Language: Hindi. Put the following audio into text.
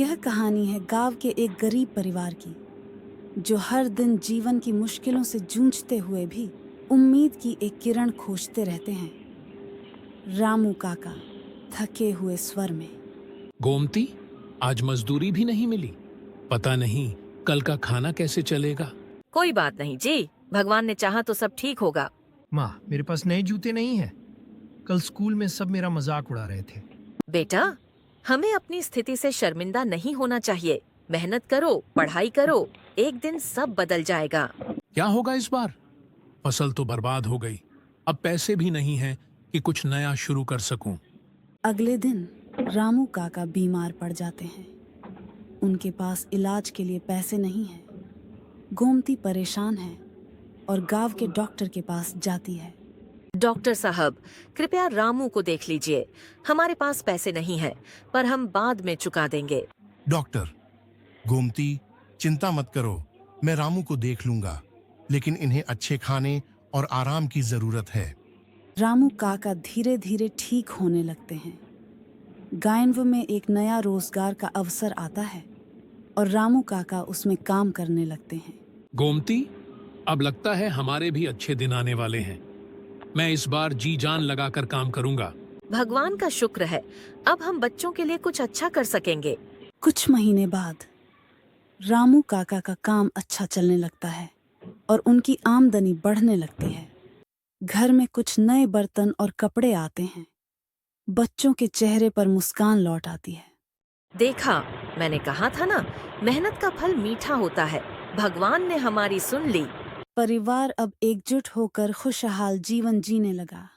यह कहानी है गांव के एक गरीब परिवार की, जो हर दिन जीवन की मुश्किलों से जूझते हुए भी उम्मीद की एक किरण खोजते रहते हैं। रामू काका थके हुए स्वर में। गोमती, आज मजदूरी भी नहीं मिली। पता नहीं कल का खाना कैसे चलेगा। कोई बात नहीं जी, भगवान ने चाहा तो सब ठीक होगा। माँ, मेरे पास नए जूते नहीं हैं। कल स्कूल में सब मेरा मजाक उड़ा रहे थे। बेटा, हमें अपनी स्थिति से शर्मिंदा नहीं होना चाहिए। मेहनत करो, पढ़ाई करो, एक दिन सब बदल जाएगा। क्या होगा इस बार? फसल तो बर्बाद हो गई। अब पैसे भी नहीं हैं कि कुछ नया शुरू कर सकूं। अगले दिन रामू काका बीमार पड़ जाते हैं। उनके पास इलाज के लिए पैसे नहीं हैं। गोमती परेशान है और गांव के डॉक्टर के पास जाती है। डॉक्टर साहब, कृपया रामू को देख लीजिए। हमारे पास पैसे नहीं हैं, पर हम बाद में चुका देंगे। डॉक्टर, गोमती, चिंता मत करो, मैं रामू को देख लूंगा, लेकिन इन्हें अच्छे खाने और आराम की जरूरत है। रामू काका धीरे धीरे ठीक होने लगते हैं। गायन्व में एक नया रोजगार का अवसर आता है और रामू काका उसमें काम करने लगते हैं। गोमती, अब लगता है हमारे भी अच्छे दिन आने वाले हैं। मैं इस बार जी जान लगाकर काम करूंगा। भगवान का शुक्र है, अब हम बच्चों के लिए कुछ अच्छा कर सकेंगे। कुछ महीने बाद रामू काका का काम अच्छा चलने लगता है और उनकी आमदनी बढ़ने लगती है। घर में कुछ नए बर्तन और कपड़े आते हैं। बच्चों के चेहरे पर मुस्कान लौट आती है। देखा, मैंने कहा था ना, मेहनत का फल मीठा होता है। भगवान ने हमारी सुन ली। परिवार अब एकजुट होकर खुशहाल जीवन जीने लगा।